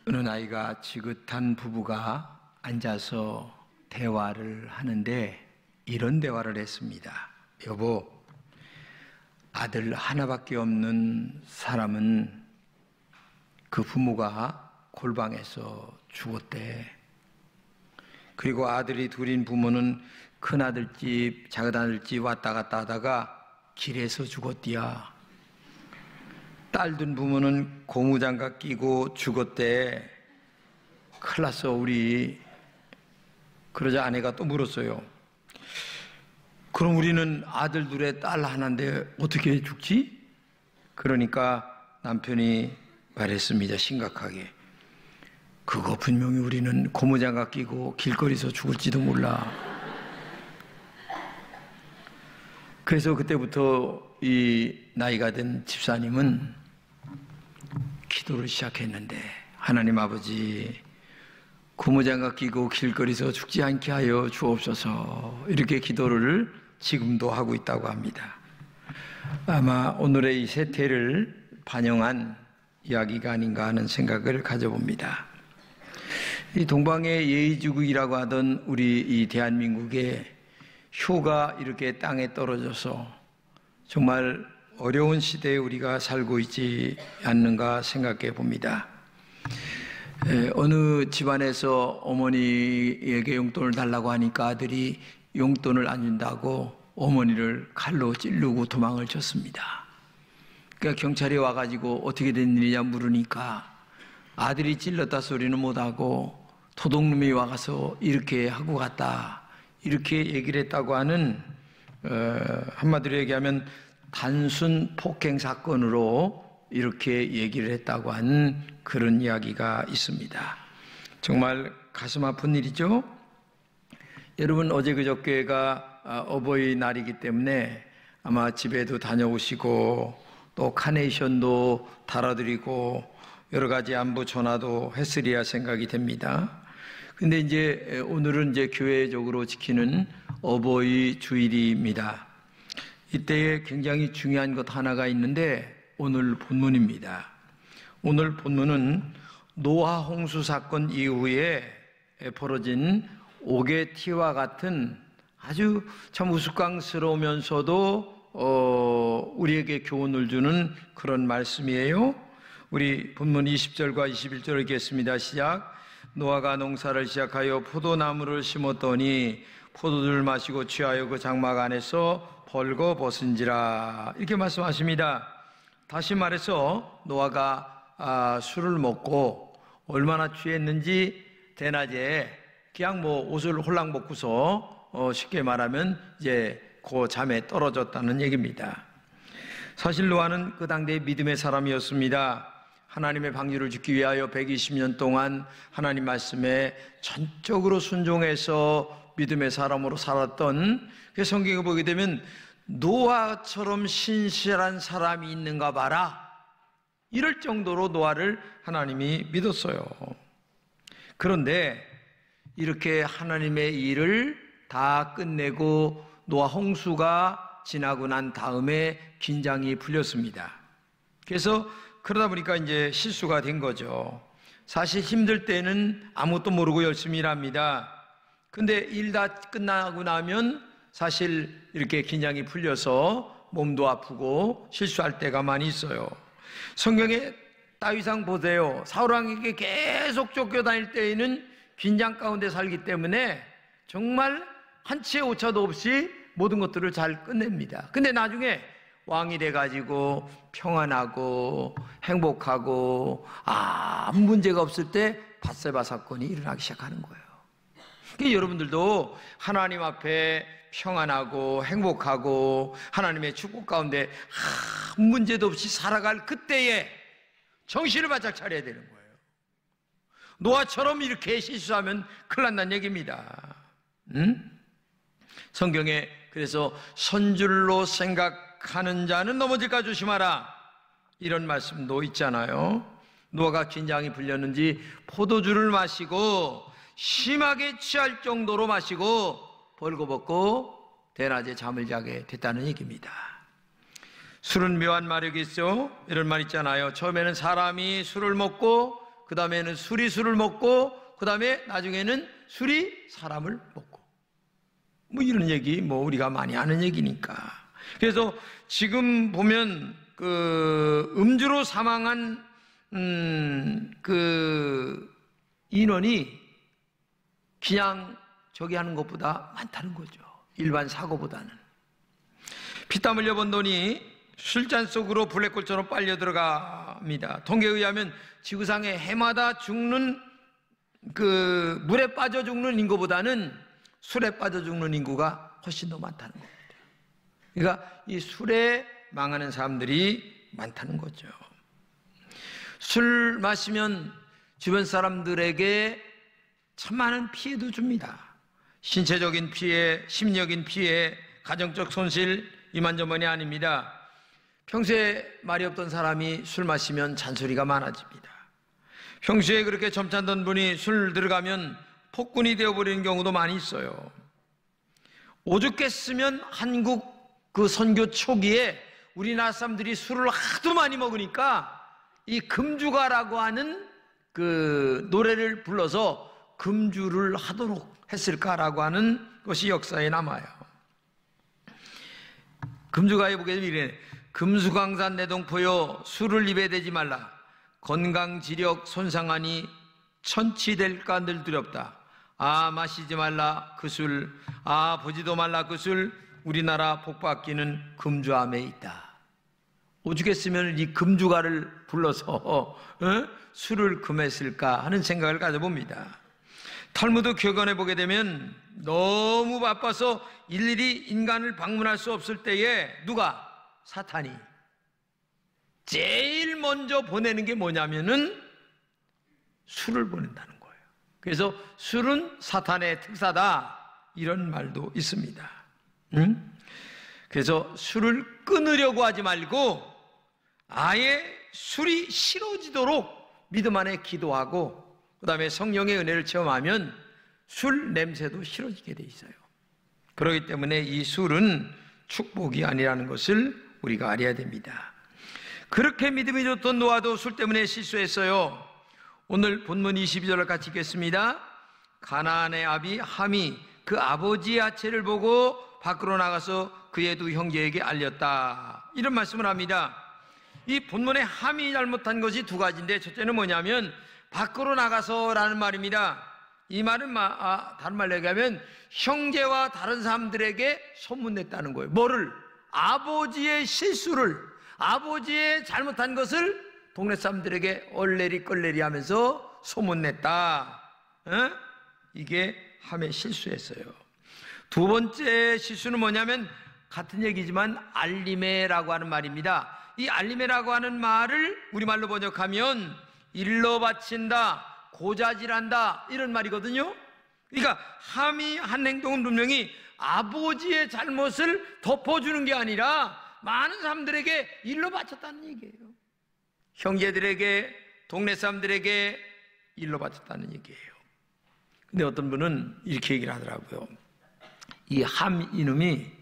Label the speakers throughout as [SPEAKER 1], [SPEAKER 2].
[SPEAKER 1] 어느 나이가 지긋한 부부가 앉아서 대화를 하는데 이런 대화를 했습니다. 여보, 아들 하나밖에 없는 사람은 그 부모가 골방에서 죽었대. 그리고 아들이 둘인 부모는 큰아들 집, 작은아들 집 왔다 갔다 하다가 길에서 죽었디야. 딸 둔 부모는 고무장갑 끼고 죽었대. 큰일 났어 우리. 그러자 아내가 또 물었어요. 그럼 우리는 아들 둘에 딸 하나인데 어떻게 죽지? 그러니까 남편이 말했습니다. 심각하게. 그거 분명히 우리는 고무장갑 끼고 길거리에서 죽을지도 몰라. 그래서 그때부터 이 나이가 든 집사님은 기도를 시작했는데, 하나님 아버지, 고무장갑 끼고 길거리에서 죽지 않게 하여 주옵소서, 이렇게 기도를 지금도 하고 있다고 합니다. 아마 오늘의 이 세태를 반영한 이야기가 아닌가 하는 생각을 가져봅니다. 이 동방의 예의주국이라고 하던 우리 이 대한민국에 효가 이렇게 땅에 떨어져서 정말 어려운 시대에 우리가 살고 있지 않는가 생각해 봅니다. 어느 집안에서 어머니에게 용돈을 달라고 하니까 아들이 용돈을 안 준다고 어머니를 칼로 찌르고 도망을 쳤습니다. 그러니까 경찰이 와가지고 어떻게 된 일이냐 물으니까 아들이 찔렀다 소리는 못하고 도둑놈이 와가서 이렇게 하고 갔다, 이렇게 얘기를 했다고 하는, 한마디로 얘기하면 단순 폭행 사건으로 이렇게 얘기를 했다고 하는 그런 이야기가 있습니다. 정말 가슴 아픈 일이죠. 여러분, 어제 그저께가 어버이날이기 때문에 아마 집에도 다녀오시고 또 카네이션도 달아드리고 여러 가지 안부 전화도 했으리야 생각이 됩니다. 근데 이제 오늘은 이제 교회적으로 지키는 어버이 주일입니다. 이때에 굉장히 중요한 것 하나가 있는데 오늘 본문입니다. 오늘 본문은 노아 홍수 사건 이후에 벌어진 오게티와 같은 아주 참 우스꽝스러우면서도 우리에게 교훈을 주는 그런 말씀이에요. 우리 본문 20절과 21절 읽겠습니다. 시작. 노아가 농사를 시작하여 포도나무를 심었더니 포도주를 마시고 취하여 그 장막 안에서 벌거벗은지라, 이렇게 말씀하십니다. 다시 말해서 노아가 술을 먹고 얼마나 취했는지 대낮에 그냥 옷을 홀랑 벗고서 쉽게 말하면 이제 그 잠에 떨어졌다는 얘기입니다. 사실 노아는 그 당대의 믿음의 사람이었습니다. 하나님의 방주를 짓기 위하여 120년 동안 하나님 말씀에 전적으로 순종해서 믿음의 사람으로 살았던, 그 성경에 보게 되면 노아처럼 신실한 사람이 있는가 봐라, 이럴 정도로 노아를 하나님이 믿었어요. 그런데 이렇게 하나님의 일을 다 끝내고 노아 홍수가 지나고 난 다음에 긴장이 풀렸습니다. 그래서 그러다 보니까 이제 실수가 된 거죠. 사실 힘들 때는 아무것도 모르고 열심히 일합니다. 근데 일 다 끝나고 나면 사실 이렇게 긴장이 풀려서 몸도 아프고 실수할 때가 많이 있어요. 성경에 다윗왕 보세요. 사울왕에게 계속 쫓겨다닐 때에는 긴장 가운데 살기 때문에 정말 한치의 오차도 없이 모든 것들을 잘 끝냅니다. 근데 나중에 왕이 돼가지고 평안하고 행복하고 아무 문제가 없을 때 밧세바 사건이 일어나기 시작하는 거예요. 그러니까 여러분들도 하나님 앞에 평안하고 행복하고 하나님의 축복 가운데 아무 문제도 없이 살아갈 그때에 정신을 바짝 차려야 되는 거예요. 노아처럼 이렇게 실수하면 큰일 난다는 얘기입니다. 성경에 그래서 선줄로 생각하는 자는 넘어질까 조심하라, 이런 말씀도 있잖아요. 노아가 긴장이 풀렸는지 포도주를 마시고 심하게 취할 정도로 마시고 벌거벗고 대낮에 잠을 자게 됐다는 얘기입니다. 술은 묘한 마력이 있죠. 이런 말 있잖아요. 처음에는 사람이 술을 먹고 그 다음에는 술이 술을 먹고, 그 다음에 나중에는 술이 사람을 먹고. 뭐 이런 얘기, 뭐 우리가 많이 하는 얘기니까. 그래서 지금 보면 그 음주로 사망한 그 인원이 그냥 저기 하는 것보다 많다는 거죠. 일반 사고보다는. 피땀 흘려 번 돈이 술잔 속으로 블랙홀처럼 빨려 들어갑니다. 통계에 의하면 지구상에 해마다 죽는 그 물에 빠져 죽는 인구보다는 술에 빠져 죽는 인구가 훨씬 더 많다는 겁니다. 그러니까 이 술에 망하는 사람들이 많다는 거죠. 술 마시면 주변 사람들에게 참 많은 피해도 줍니다. 신체적인 피해, 심리적인 피해, 가정적 손실, 이만저만이 아닙니다. 평소에 말이 없던 사람이 술 마시면 잔소리가 많아집니다. 평소에 그렇게 점잖던 분이 술 들어가면 폭군이 되어버리는 경우도 많이 있어요. 오죽했으면 한국 그 선교 초기에 우리나라 사람들이 술을 하도 많이 먹으니까 이 금주가라고 하는 그 노래를 불러서 금주를 하도록 했을까라고 하는 것이 역사에 남아요. 금주가에 보게 되면 이래: 금수강산 내동포여 술을 입에 대지 말라. 건강지력 손상하니 천치될까 늘 두렵다. 아 마시지 말라 그 술, 아 보지도 말라 그 술, 우리나라 복받기는 금주암에 있다. 오죽했으면 이 금주가를 불러서 술을 금했을까 하는 생각을 가져봅니다. 탈무드 격언에 보게 되면 너무 바빠서 일일이 인간을 방문할 수 없을 때에 누가? 사탄이 제일 먼저 보내는 게 뭐냐면은 술을 보낸다는 거예요. 그래서 술은 사탄의 특사다, 이런 말도 있습니다. 그래서 술을 끊으려고 하지 말고 아예 술이 싫어지도록 믿음 안에 기도하고 그 다음에 성령의 은혜를 체험하면 술 냄새도 싫어지게 돼 있어요. 그렇기 때문에 이 술은 축복이 아니라는 것을 우리가 알아야 됩니다. 그렇게 믿음이 좋던 노아도 술 때문에 실수했어요. 오늘 본문 22절을 같이 읽겠습니다. 가나안의 아비 함이 그 아버지의 아체를 보고 밖으로 나가서 그의 두 형제에게 알렸다, 이런 말씀을 합니다. 이 본문의 함이 잘못한 것이 두 가지인데, 첫째는 뭐냐면 밖으로 나가서라는 말입니다. 이 말은 다른 말로 얘기하면 형제와 다른 사람들에게 소문냈다는 거예요. 뭐를? 아버지의 실수를, 아버지의 잘못한 것을 동네 사람들에게 얼레리 껄레리 하면서 소문냈다. 이게 함의 실수였어요. 두 번째 실수는 뭐냐면 같은 얘기지만 알리메라고 하는 말입니다. 이 알리메라고 하는 말을 우리말로 번역하면 일러 바친다, 고자질한다, 이런 말이거든요. 그러니까 함이 한 행동은 분명히 아버지의 잘못을 덮어주는 게 아니라 많은 사람들에게 일러 바쳤다는 얘기예요. 형제들에게, 동네 사람들에게 일러 바쳤다는 얘기예요. 근데 어떤 분은 이렇게 얘기를 하더라고요. 이 함 이놈이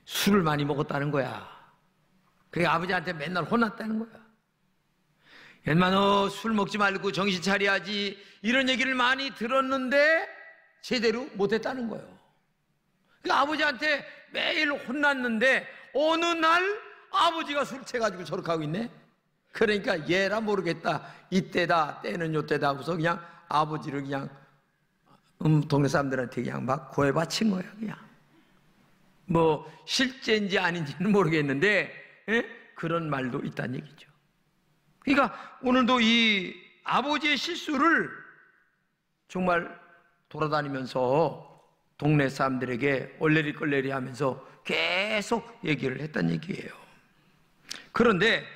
[SPEAKER 1] 술을 많이 먹었다는 거야. 그래 아버지한테 맨날 혼났다는 거야. 옛날 너 술 먹지 말고 정신 차려야지, 이런 얘기를 많이 들었는데 제대로 못했다는 거예요. 그러니까 아버지한테 매일 혼났는데 어느 날 아버지가 술 취해가지고 저렇게 하고 있네. 그러니까 얘라 모르겠다, 이때다, 때는 요때다 하고서 그냥 아버지를 그냥 동네 사람들한테 그냥 막 고해 바친 거야. 그냥 뭐 실제인지 아닌지는 모르겠는데 그런 말도 있다는 얘기죠. 그러니까 오늘도 이 아버지의 실수를 정말 돌아다니면서 동네 사람들에게 얼레리 껄레리 하면서 계속 얘기를 했다는 얘기예요. 그런데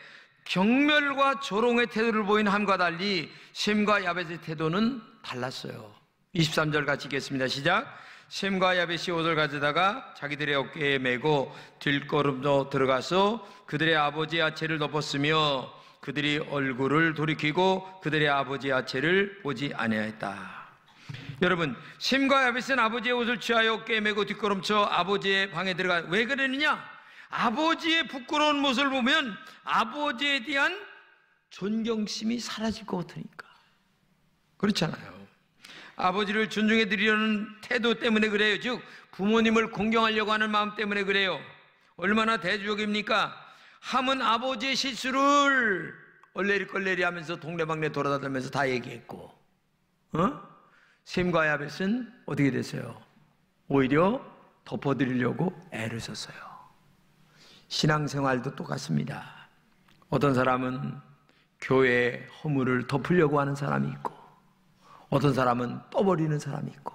[SPEAKER 1] 경멸과 조롱의 태도를 보인 함과 달리 셈과 야벳의 태도는 달랐어요. 23절 같이 읽겠습니다. 시작. 셈과 야벳이 옷을 가져다가 자기들의 어깨에 메고 뒷걸음로 들어가서 그들의 아버지의 아체를 덮었으며 그들이 얼굴을 돌이키고 그들의 아버지의 아체를 보지 아니하였다. 여러분, 셈과 야벳은 아버지의 옷을 취하여 어깨에 메고 뒷걸음쳐 아버지의 방에 들어가. 왜 그러느냐? 아버지의 부끄러운 모습을 보면 아버지에 대한 존경심이 사라질 것 같으니까. 그렇잖아요. 아버지를 존중해 드리려는 태도 때문에 그래요. 즉 부모님을 공경하려고 하는 마음 때문에 그래요. 얼마나 대조적입니까? 함은 아버지의 실수를 얼레리껄레리 하면서 동네방네 돌아다니면서 다 얘기했고, 셈과 야벳은 어떻게 됐어요? 오히려 덮어드리려고 애를 썼어요. 신앙생활도 똑같습니다. 어떤 사람은 교회의 허물을 덮으려고 하는 사람이 있고, 어떤 사람은 떠버리는 사람이 있고,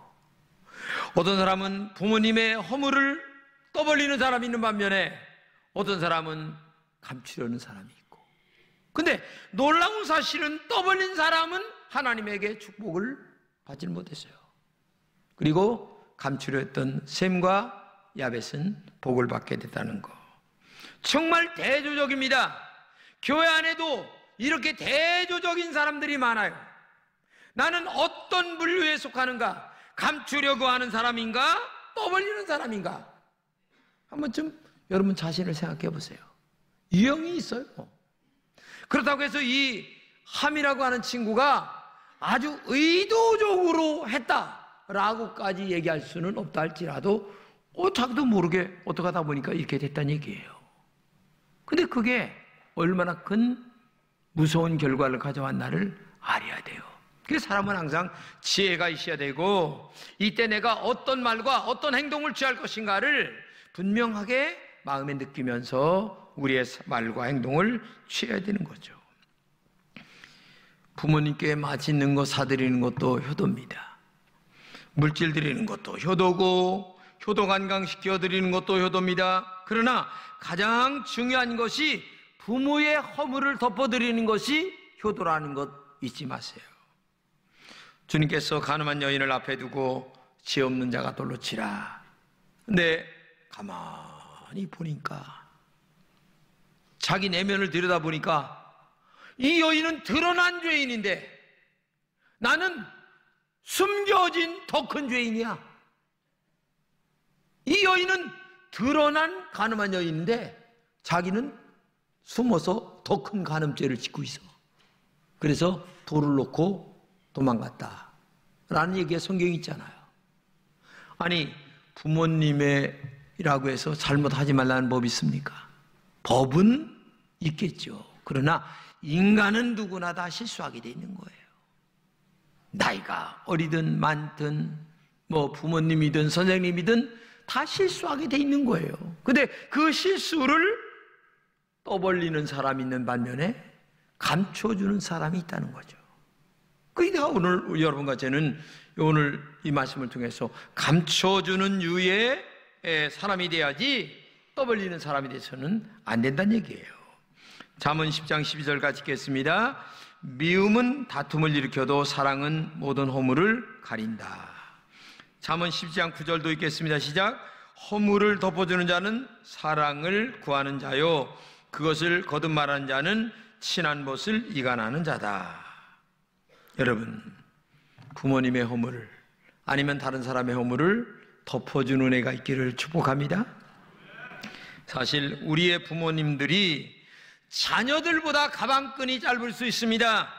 [SPEAKER 1] 어떤 사람은 부모님의 허물을 떠벌리는 사람이 있는 반면에 어떤 사람은 감추려는 사람이 있고, 근데 놀라운 사실은 떠벌린 사람은 하나님에게 축복을 받지 못했어요. 그리고 감추려 했던 셈과 야벳은 복을 받게 됐다는 거. 정말 대조적입니다. 교회 안에도 이렇게 대조적인 사람들이 많아요. 나는 어떤 분류에 속하는가? 감추려고 하는 사람인가? 떠벌리는 사람인가? 한 번쯤 여러분 자신을 생각해 보세요. 유형이 있어요. 그렇다고 해서 이 함이라고 하는 친구가 아주 의도적으로 했다라고까지 얘기할 수는 없다 할지라도 자기도 모르게 어떻게 하다 보니까 이렇게 됐다는 얘기예요. 근데 그게 얼마나 큰 무서운 결과를 가져왔나를 알아야 돼요. 그래서 사람은 항상 지혜가 있어야 되고, 이때 내가 어떤 말과 어떤 행동을 취할 것인가를 분명하게 마음에 느끼면서 우리의 말과 행동을 취해야 되는 거죠. 부모님께 맛있는 거 사드리는 것도 효도입니다. 물질 드리는 것도 효도고, 효도 관광시켜 드리는 것도 효도입니다. 그러나 가장 중요한 것이 부모의 허물을 덮어드리는 것이 효도라는 것 잊지 마세요. 주님께서 가늠한 여인을 앞에 두고 죄 없는 자가 돌로 치라. 근데 가만히 보니까, 자기 내면을 들여다보니까 이 여인은 드러난 죄인인데 나는 숨겨진 더 큰 죄인이야. 이 여인은 드러난 가늠한 여인인데 자기는 숨어서 더 큰 간음죄를 짓고 있어. 그래서 돌을 놓고 도망갔다 라는 얘기가 성경에 있잖아요. 아니, 부모님이라고 해서 잘못하지 말라는 법이 있습니까? 법은 있겠죠. 그러나 인간은 누구나 다 실수하게 돼 있는 거예요. 나이가 어리든 많든 부모님이든 선생님이든 다 실수하게 돼 있는 거예요. 근데 그 실수를 떠벌리는 사람이 있는 반면에 감춰주는 사람이 있다는 거죠. 그러니까 오늘 여러분과 저는 오늘 이 말씀을 통해서 감춰주는 유의 사람이 돼야지 떠벌리는 사람이 돼서는 안 된다는 얘기예요. 잠언 10장 12절 같이 읽겠습니다. 미움은 다툼을 일으켜도 사랑은 모든 허물을 가린다. 잠언 10장 9절도 읽겠습니다. 시작. 허물을 덮어주는 자는 사랑을 구하는 자요, 그것을 거듭말하는 자는 친한 것을 이간하는 자다. 여러분, 부모님의 허물을 아니면 다른 사람의 허물을 덮어주는 애가 있기를 축복합니다. 사실 우리의 부모님들이 자녀들보다 가방끈이 짧을 수 있습니다.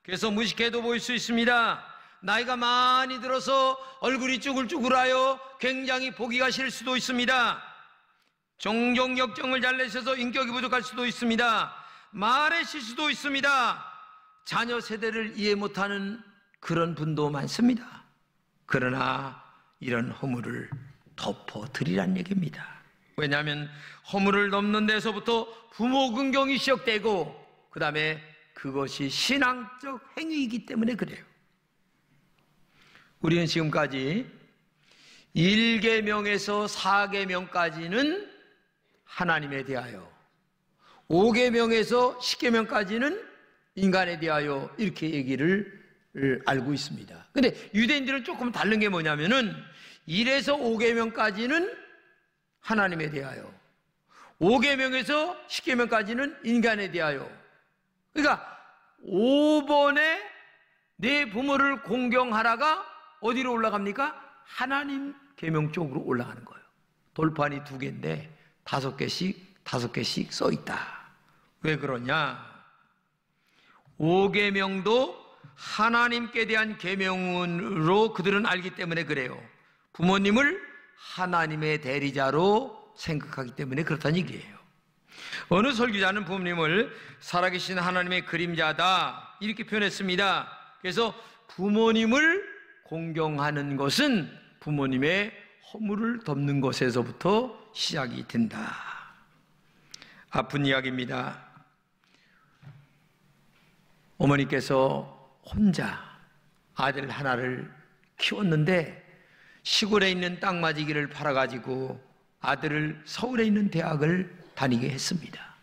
[SPEAKER 1] 그래서 무식해도 보일 수 있습니다. 나이가 많이 들어서 얼굴이 쭈글쭈글하여 굉장히 보기가 싫을 수도 있습니다. 종종 역정을 잘 내셔서 인격이 부족할 수도 있습니다. 말의 실수도 있습니다. 자녀 세대를 이해 못하는 그런 분도 많습니다. 그러나 이런 허물을 덮어드리란 얘기입니다. 왜냐하면 허물을 덮는 데서부터 부모 긍정이 시작되고, 그 다음에 그것이 신앙적 행위이기 때문에 그래요. 우리는 지금까지 1계명에서 4계명까지는 하나님에 대하여, 5계명에서 10계명까지는 인간에 대하여 이렇게 얘기를 알고 있습니다. 근데 유대인들은 조금 다른 게 뭐냐면은 1에서 5계명까지는 하나님에 대하여, 5계명에서 10계명까지는 인간에 대하여. 그러니까 5번에 내 부모를 공경하라가 어디로 올라갑니까? 하나님 계명 쪽으로 올라가는 거예요. 돌판이 2개인데 5개씩 써 있다. 왜 그러냐? 5계명도 하나님께 대한 계명으로 그들은 알기 때문에 그래요. 부모님을 하나님의 대리자로 생각하기 때문에 그렇다는 얘기예요. 어느 설교자는 부모님을 살아계신 하나님의 그림자다 이렇게 표현했습니다. 그래서 부모님을 공경하는 것은 부모님의 허물을 덮는 것에서부터 시작이 된다. 아픈 이야기입니다. 어머니께서 혼자 아들 하나를 키웠는데 시골에 있는 땅마지기를 팔아가지고 아들을 서울에 있는 대학을 다니게 했습니다.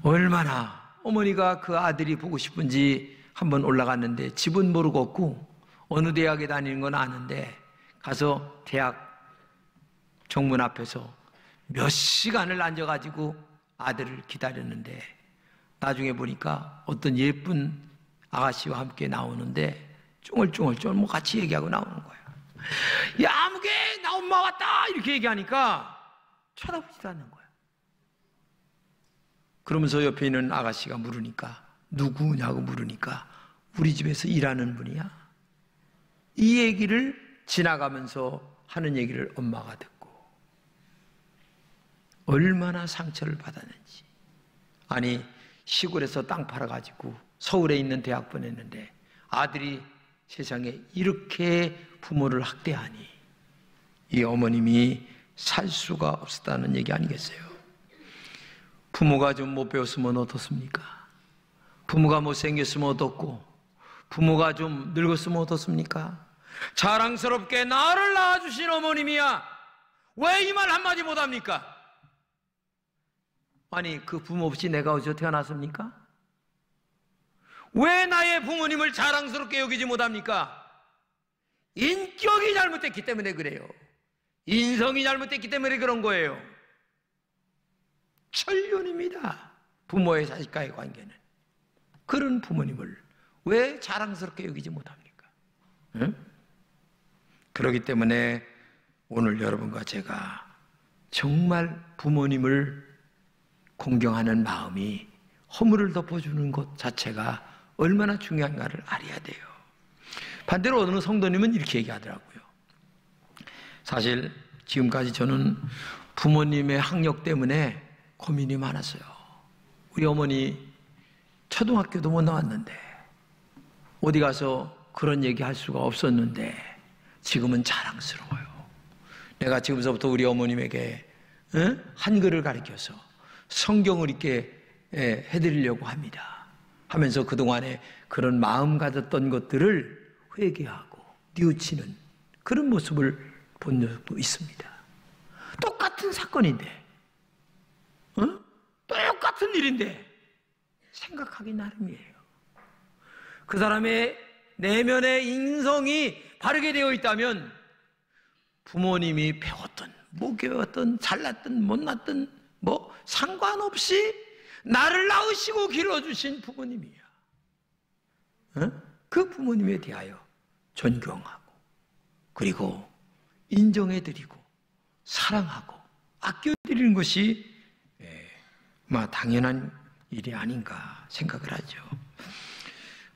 [SPEAKER 1] 얼마나 어머니가 그 아들이 보고 싶은지 한번 올라갔는데 집은 모르고 없고 어느 대학에 다니는 건 아는데 가서 대학 정문 앞에서 몇 시간을 앉아가지고 아들을 기다렸는데 나중에 보니까 어떤 예쁜 아가씨와 함께 나오는데 쫑얼쫑얼 뭐 같이 얘기하고 나오는 거야. 야, 아무개 나 엄마 왔다 이렇게 얘기하니까 쳐다보지도 않는 거야. 그러면서 옆에 있는 아가씨가 물으니까 누구냐고 물으니까 우리 집에서 일하는 분이야. 이 얘기를 지나가면서 하는 얘기를 엄마가 듣고 얼마나 상처를 받았는지. 아니 시골에서 땅 팔아가지고 서울에 있는 대학 보냈는데 아들이 세상에 이렇게 부모를 학대하니 이 어머님이 살 수가 없었다는 얘기 아니겠어요? 부모가 좀 못 배웠으면 어떻습니까? 부모가 못생겼으면 어떻고 부모가 좀 늙었으면 어떻습니까? 자랑스럽게 나를 낳아주신 어머님이야 왜 이 말 한마디 못합니까? 아니 그 부모 없이 내가 어디서 태어났습니까? 왜 나의 부모님을 자랑스럽게 여기지 못합니까? 인격이 잘못됐기 때문에 그래요. 인성이 잘못됐기 때문에 그런 거예요. 천륜입니다. 부모의 자식과의 관계는. 그런 부모님을 왜 자랑스럽게 여기지 못합니까? 응? 그렇기 때문에 오늘 여러분과 제가 정말 부모님을 공경하는 마음이 허물을 덮어주는 것 자체가 얼마나 중요한가를 알아야 돼요. 반대로 어느 성도님은 이렇게 얘기하더라고요. 사실 지금까지 저는 부모님의 학력 때문에 고민이 많았어요. 우리 어머니 초등학교도 못 나왔는데 어디 가서 그런 얘기 할 수가 없었는데 지금은 자랑스러워요. 내가 지금서부터 우리 어머님에게 한글을 가르쳐서 성경을 읽게 해드리려고 합니다. 하면서 그동안에 그런 마음 가졌던 것들을 회개하고 뉘우치는 그런 모습을 본 적도 있습니다. 똑같은 사건인데 똑같은 일인데 생각하기 나름이에요. 그 사람의 내면의 인성이 바르게 되어 있다면 부모님이 배웠던 못 배웠던 잘났던 못났던 뭐 상관없이 나를 낳으시고 길러주신 부모님이야. 그 부모님에 대하여 존경하고 그리고 인정해드리고 사랑하고 아껴드리는 것이 당연한 일이 아닌가 생각을 하죠.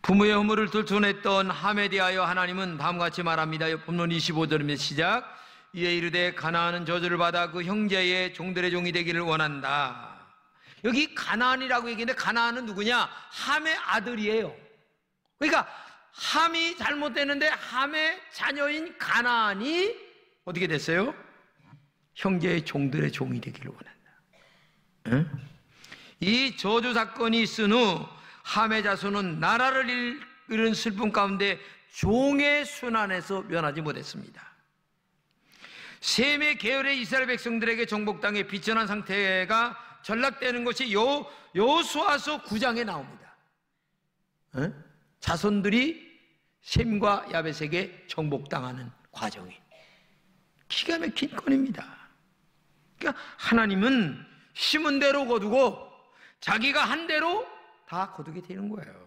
[SPEAKER 1] 부모의 허물을 들춰냈던 함에 대하여 하나님은 다음과 같이 말합니다. 본문 25절입니다. 시작. 이에 이르되 가나안은 저주를 받아 그 형제의 종들의 종이 되기를 원한다. 여기 가나안이라고 얘기했는데 가나안은 누구냐? 함의 아들이에요. 그러니까 함이 잘못됐는데 함의 자녀인 가나안이 어떻게 됐어요? 형제의 종들의 종이 되기를 원한다. 이 저주 사건이 있은 후 함의 자손은 나라를 잃은 슬픔 가운데 종의 순환에서 면하지 못했습니다. 셈의 계열의 이스라엘 백성들에게 정복당해 비천한 상태가 전락되는 것이 여호수아서 9장에 나옵니다. 자손들이 셈과 야벳에게 정복당하는 과정이 기가 막힌 건입니다. 그러니까 하나님은 심은 대로 거두고 자기가 한 대로 다 거두게 되는 거예요.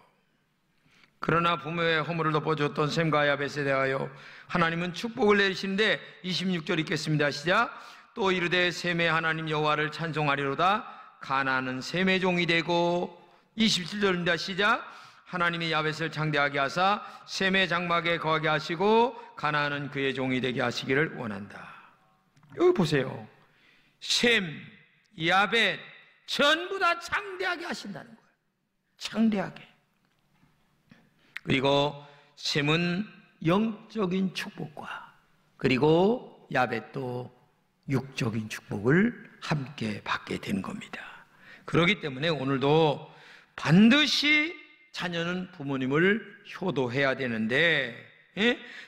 [SPEAKER 1] 그러나 부모의 허물을 덮어줬던 셈과 야벳에 대하여 하나님은 축복을 내리시는데 26절 읽겠습니다. 시작. 또 이르되 셈의 하나님 여호와를 찬송하리로다. 가나안은 셈의 종이 되고 27절입니다. 시작. 하나님이 야벳을 장대하게 하사 셈의 장막에 거하게 하시고 가나안은 그의 종이 되게 하시기를 원한다. 여기 보세요. 셈, 야벳 전부 다 장대하게 하신다는 거예요. 장대하게. 그리고 셈은 영적인 축복과 그리고 야벳도 육적인 축복을 함께 받게 되는 겁니다. 그렇기 때문에 오늘도 반드시 자녀는 부모님을 효도해야 되는데,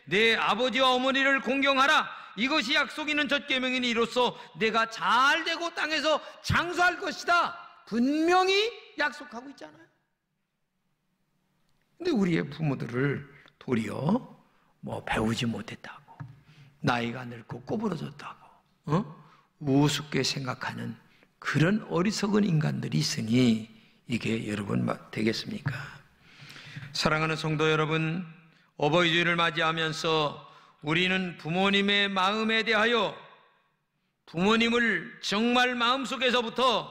[SPEAKER 1] 내 아버지와 어머니를 공경하라, 이것이 약속 있는 첫 계명이니 이로써 내가 잘 되고 땅에서 장수할 것이다, 분명히 약속하고 있잖아요. 근데 우리의 부모들을 도리어 배우지 못했다고, 나이가 늙고 꼬부러졌다고 우습게 생각하는 그런 어리석은 인간들이 있으니 이게 여러분 되겠습니까? 사랑하는 성도 여러분, 어버이 주일을 맞이하면서 우리는 부모님의 마음에 대하여 부모님을 정말 마음속에서부터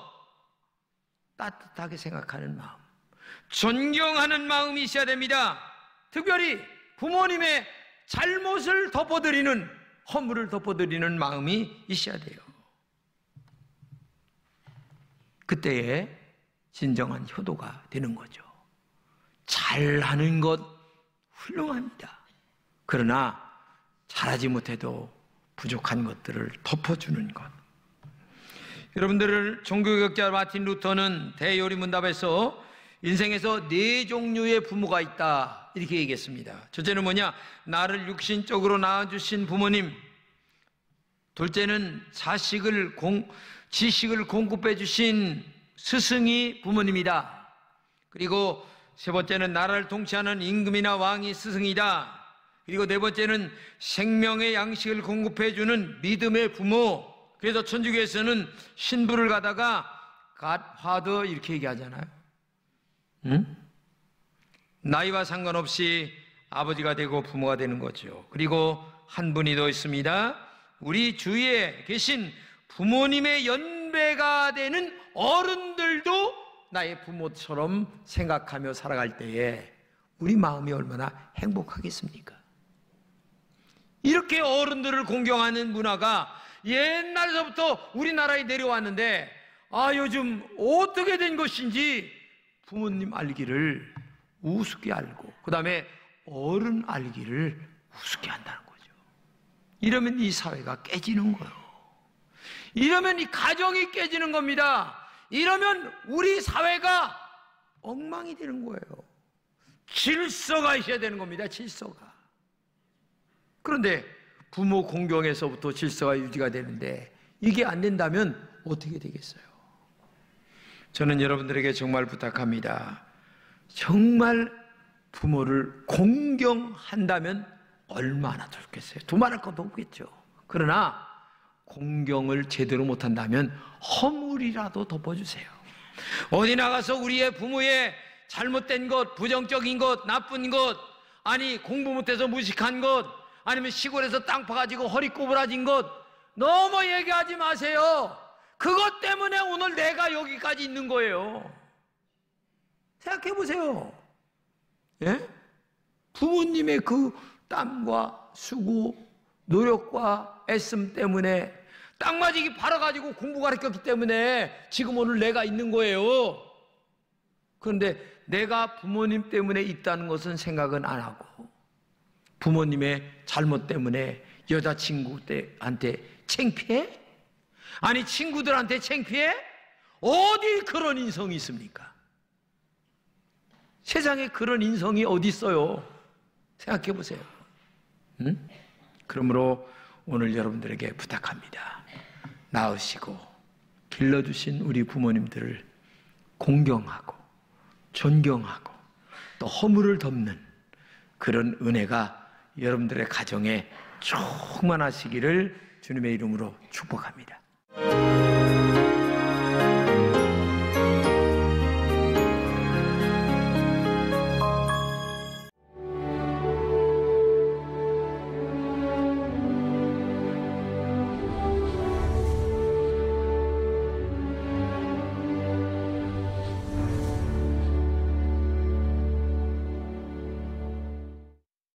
[SPEAKER 1] 따뜻하게 생각하는 마음, 존경하는 마음이 있어야 됩니다. 특별히 부모님의 잘못을 덮어드리는, 허물을 덮어드리는 마음이 있어야 돼요. 그때에 진정한 효도가 되는 거죠. 잘하는 것 훌륭합니다. 그러나 잘하지 못해도 부족한 것들을 덮어주는 것. 여러분들을 종교개혁자 마틴 루터는 대요리문답에서 인생에서 4종류의 부모가 있다 이렇게 얘기했습니다. 첫째는 뭐냐? 나를 육신적으로 낳아주신 부모님. 둘째는 지식을 공급해 주신 스승이 부모님이다. 그리고 세 번째는 나라를 통치하는 임금이나 왕이 스승이다. 그리고 네 번째는 생명의 양식을 공급해 주는 믿음의 부모. 그래서 천주교에서는 신부를 가다가 갓파더 이렇게 얘기하잖아요. 나이와 상관없이 아버지가 되고 부모가 되는 거죠. 그리고 한 분이 더 있습니다. 우리 주위에 계신 부모님의 연배가 되는 어른들도 나의 부모처럼 생각하며 살아갈 때에 우리 마음이 얼마나 행복하겠습니까? 이렇게 어른들을 공경하는 문화가 옛날서부터 우리나라에 내려왔는데, 요즘 어떻게 된 것인지 부모님 알기를 우습게 알고, 그 다음에 어른 알기를 우습게 한다는 거죠. 이러면 이 사회가 깨지는 거예요. 이러면 이 가정이 깨지는 겁니다. 이러면 우리 사회가 엉망이 되는 거예요. 질서가 있어야 되는 겁니다. 질서가. 그런데 부모 공경에서부터 질서가 유지가 되는데 이게 안 된다면 어떻게 되겠어요? 저는 여러분들에게 정말 부탁합니다. 정말 부모를 공경한다면 얼마나 좋겠어요. 두말할 것도 없겠죠. 그러나 공경을 제대로 못한다면 허물이라도 덮어주세요. 어디 나가서 우리의 부모의 잘못된 것, 부정적인 것, 나쁜 것, 아니 공부 못해서 무식한 것, 아니면 시골에서 땅 파가지고 허리 꼬부라진 것 너무 얘기하지 마세요. 그것 때문에 오늘 내가 여기까지 있는 거예요. 생각해 보세요. 예? 부모님의 그 땀과 수고, 노력과 애씀 때문에 땅맞이기 팔아가지고 공부 가르쳤기 때문에 지금 오늘 내가 있는 거예요. 그런데 내가 부모님 때문에 있다는 것은 생각은 안 하고 부모님의 잘못 때문에 여자친구한테 창피해? 아니 친구들한테 창피해? 어디 그런 인성이 있습니까? 세상에 그런 인성이 어디 있어요? 생각해 보세요. 그러므로 오늘 여러분들에게 부탁합니다. 낳으시고 길러주신 우리 부모님들을 공경하고 존경하고 또 허물을 덮는 그런 은혜가 여러분들의 가정에 충만하시기를 주님의 이름으로 축복합니다.